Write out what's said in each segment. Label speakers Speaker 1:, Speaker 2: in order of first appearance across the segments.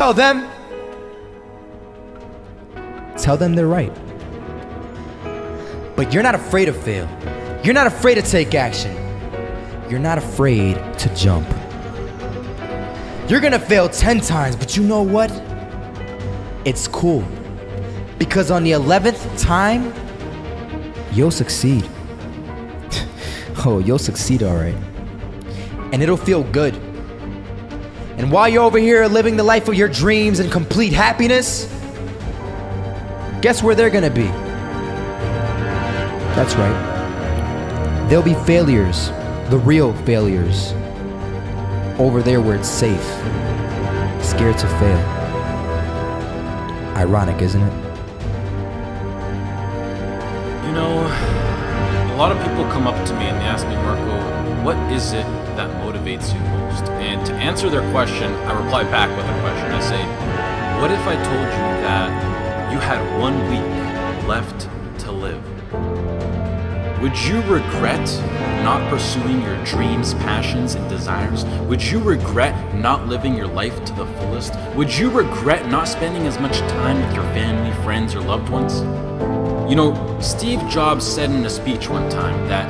Speaker 1: Tell them they're right. But you're not afraid to fail. You're not afraid to take action. You're not afraid to jump. You're gonna fail 10 times, but you know what? It's cool. Because on the 11th time, you'll succeed. Oh, you'll succeed all right. And it'll feel good. And while you're over here living the life of your dreams and complete happiness, guess where they're gonna be? That's right. They'll be failures, the real failures. Over there where it's safe, scared to fail. Ironic, isn't it?
Speaker 2: You know, a lot of people come up to me and they ask me, Marco, what is it that motivates you most? And to answer their question, I reply back with a question. I say, what if I told you that you had 1 week left to live? Would you regret not pursuing your dreams, passions, and desires? Would you regret not living your life to the fullest? Would you regret not spending as much time with your family, friends, or loved ones? You know, Steve Jobs said in a speech one time that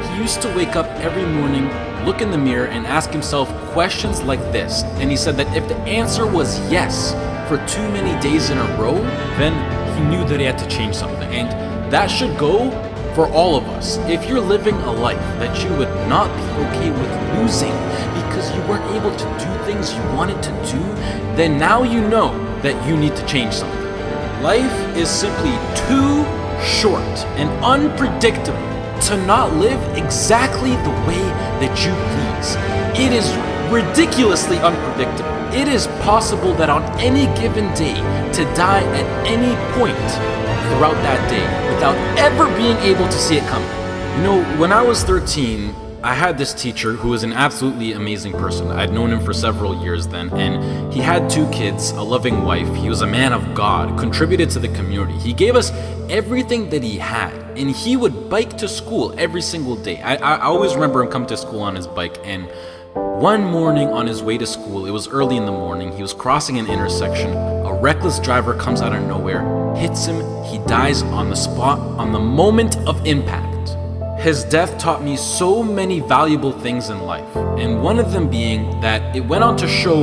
Speaker 2: he used to wake up every morning, look in the mirror, and ask himself questions like this. And he said that if the answer was yes for too many days in a row, then he knew that he had to change something. And that should go for all of us. If you're living a life that you would not be okay with losing because you weren't able to do things you wanted to do, then now you know that you need to change something. Life is simply too short and unpredictable to not live exactly the way that you please. It is ridiculously unpredictable. It is possible that on any given day to die at any point throughout that day without ever being able to see it coming. You know, when I was 13, I had this teacher who was an absolutely amazing person. I'd known him for several years then, and he had 2 kids, a loving wife. He was a man of God, contributed to the community. He gave us everything that he had, and he would bike to school every single day. I always remember him coming to school on his bike, and one morning on his way to school, it was early in the morning, he was crossing an intersection. A reckless driver comes out of nowhere, hits him, he dies on the spot, on the moment of impact. His death taught me so many valuable things in life, and one of them being that it went on to show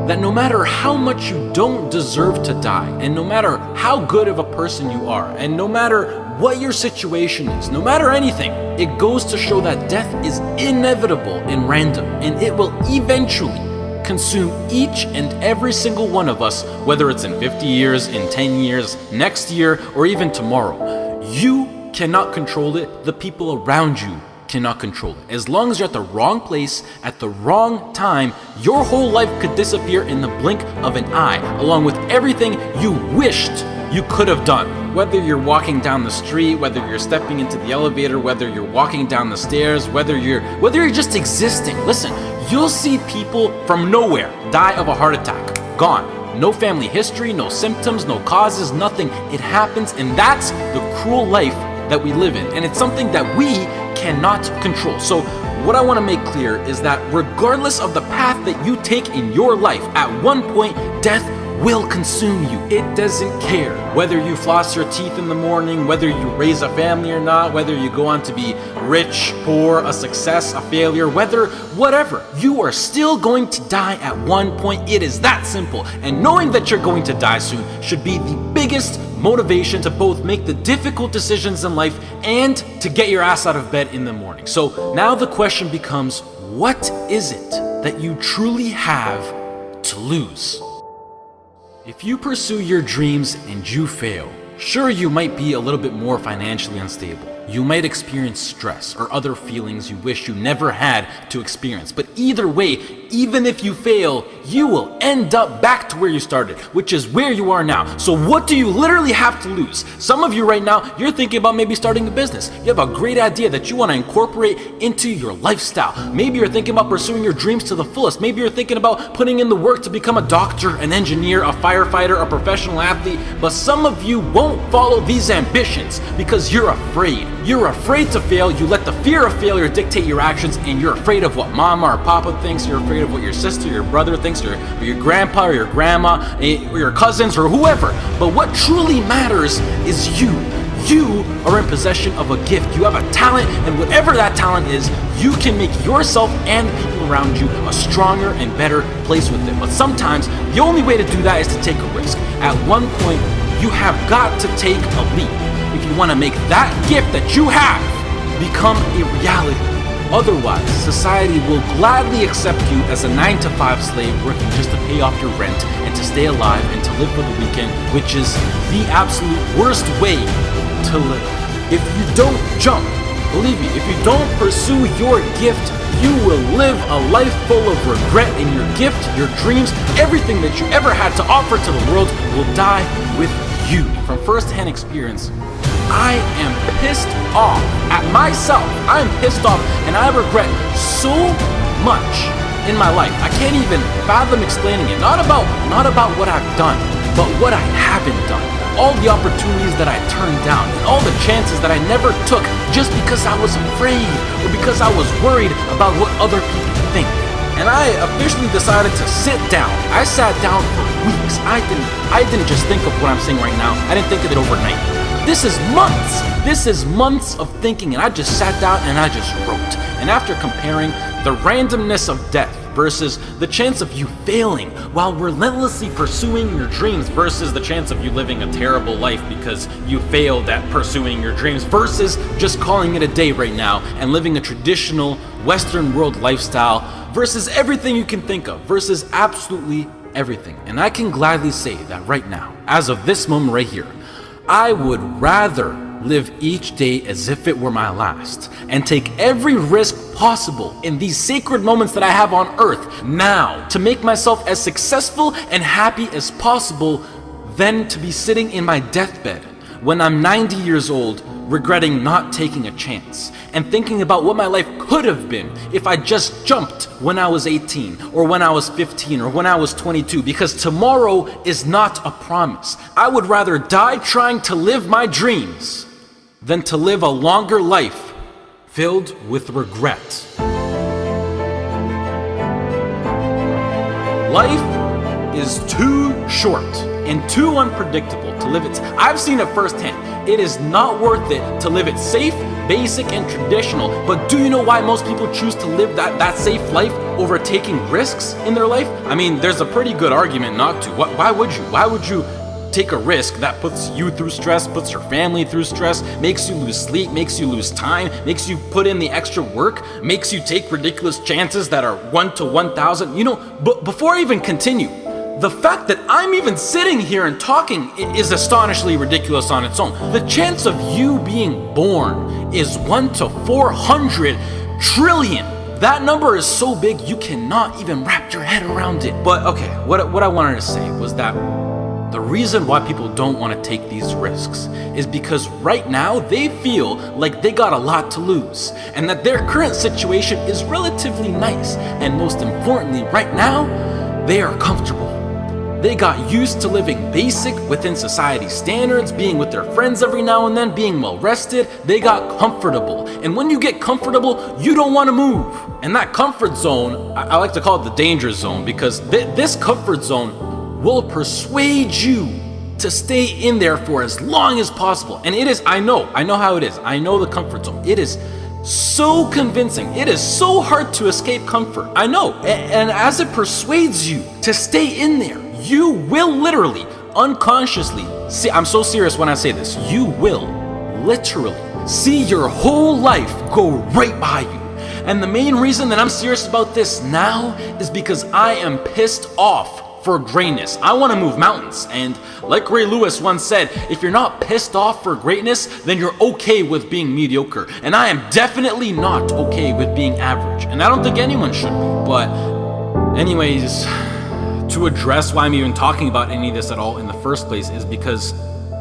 Speaker 2: that no matter how much you don't deserve to die, and no matter how good of a person you are, and no matter what your situation is, no matter anything, it goes to show that death is inevitable and random, and it will eventually consume each and every single one of us, whether it's in 50 years, in 10 years, next year, or even tomorrow. You cannot control it. The people around you cannot control it. As long as you're at the wrong place at the wrong time, your whole life could disappear in the blink of an eye, along with everything you wished you could have done. Whether you're walking down the street, whether you're stepping into the elevator, whether you're walking down the stairs, whether you're just existing. Listen, you'll see people from nowhere die of a heart attack. Gone. No family history, no symptoms, no causes, nothing. It happens, and that's the cruel life that we live in, and it's something that we cannot control. So what I want to make clear is that regardless of the path that you take in your life, at one point, death will consume you. It doesn't care whether you floss your teeth in the morning, whether you raise a family or not, whether you go on to be rich, poor, a success, a failure, whatever, you are still going to die at one point. It is that simple. And knowing that you're going to die soon should be the biggest motivation to both make the difficult decisions in life and to get your ass out of bed in the morning. So now the question becomes, what is it that you truly have to lose? If you pursue your dreams and you fail, sure, you might be a little bit more financially unstable. You might experience stress or other feelings you wish you never had to experience. But either way, even if you fail, you will end up back to where you started, which is where you are now. So what do you literally have to lose? Some of you right now, you're thinking about maybe starting a business. You have a great idea that you want to incorporate into your lifestyle. Maybe you're thinking about pursuing your dreams to the fullest. Maybe you're thinking about putting in the work to become a doctor, an engineer, a firefighter, a professional athlete. But some of you won't follow these ambitions because you're afraid. You're afraid to fail. You let the fear of failure dictate your actions, and you're afraid of what mama or papa thinks. You're afraid of what your sister, your brother thinks, or your grandpa or your grandma, or your cousins, or whoever. But what truly matters is you. You are in possession of a gift. You have a talent, and whatever that talent is, you can make yourself and the people around you a stronger and better place with it. But sometimes the only way to do that is to take a risk. At one point, you have got to take a leap if you want to make that gift that you have become a reality. Otherwise, society will gladly accept you as a 9-to-5 slave working just to pay off your rent and to stay alive and to live for the weekend, which is the absolute worst way to live. If you don't jump, believe me, if you don't pursue your gift, you will live a life full of regret, and your gift, your dreams, everything that you ever had to offer to the world will die with you. From first-hand experience, I am pissed off at myself. I am pissed off, and I regret so much in my life. I can't even fathom explaining it. Not about what I've done, but what I haven't done. All the opportunities that I turned down, and all the chances that I never took just because I was afraid or because I was worried about what other people think. And I officially decided to sit down. I sat down for weeks. I didn't just think of what I'm saying right now. I didn't think of it overnight. This is months. This is months of thinking, and I just sat down and I just wrote. And after comparing the randomness of death versus the chance of you failing while relentlessly pursuing your dreams versus the chance of you living a terrible life because you failed at pursuing your dreams versus just calling it a day right now and living a traditional Western world lifestyle versus everything you can think of versus absolutely everything. And I can gladly say that right now, as of this moment right here, I would rather live each day as if it were my last and take every risk possible in these sacred moments that I have on earth now to make myself as successful and happy as possible than to be sitting in my deathbed when I'm 90 years old regretting not taking a chance and thinking about what my life could have been if I just jumped when I was 18 or when I was 15 or when I was 22, because tomorrow is not a promise. I would rather die trying to live my dreams than to live a longer life filled with regret. Life is too short and too unpredictable to live it. I've seen it firsthand. It is not worth it to live it safe, basic, and traditional. But do you know why most people choose to live that safe life over taking risks in their life? I mean, there's a pretty good argument not to. Why would you? Why would you take a risk that puts you through stress, puts your family through stress, makes you lose sleep, makes you lose time, makes you put in the extra work, makes you take ridiculous chances that are 1 to 1,000? You know, but before I even continue, the fact that I'm even sitting here and talking is astonishingly ridiculous on its own. The chance of you being born is 1 to 400 trillion. That number is so big you cannot even wrap your head around it. But okay, what I wanted to say was that the reason why people don't want to take these risks is because right now they feel like they got a lot to lose and that their current situation is relatively nice. And most importantly, right now, they are comfortable. They got used to living basic within society standards, being with their friends every now and then, being well rested. They got comfortable. And when you get comfortable, you don't want to move. And that comfort zone, I like to call it the danger zone, because this comfort zone will persuade you to stay in there for as long as possible. And it is, I know how it is. I know the comfort zone. It is so convincing. It is so hard to escape comfort. I know. And as it persuades you to stay in there, you will literally, unconsciously, see, I'm so serious when I say this, you will literally see your whole life go right by you. And the main reason that I'm serious about this now is because I am pissed off for greatness. I want to move mountains. And like Ray Lewis once said, if you're not pissed off for greatness, then you're okay with being mediocre. And I am definitely not okay with being average. And I don't think anyone should be. But anyways, to address why I'm even talking about any of this at all in the first place is because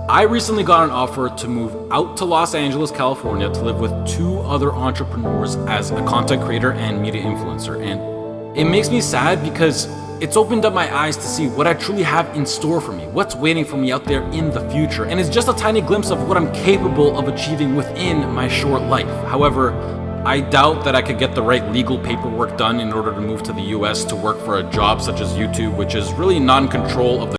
Speaker 2: I recently got an offer to move out to Los Angeles, California to live with 2 other entrepreneurs as a content creator and media influencer. And it makes me sad because it's opened up my eyes to see what I truly have in store for me, what's waiting for me out there in the future, and it's just a tiny glimpse of what I'm capable of achieving within my short life. However, I doubt that I could get the right legal paperwork done in order to move to the US to work for a job such as YouTube, which is really non-control of the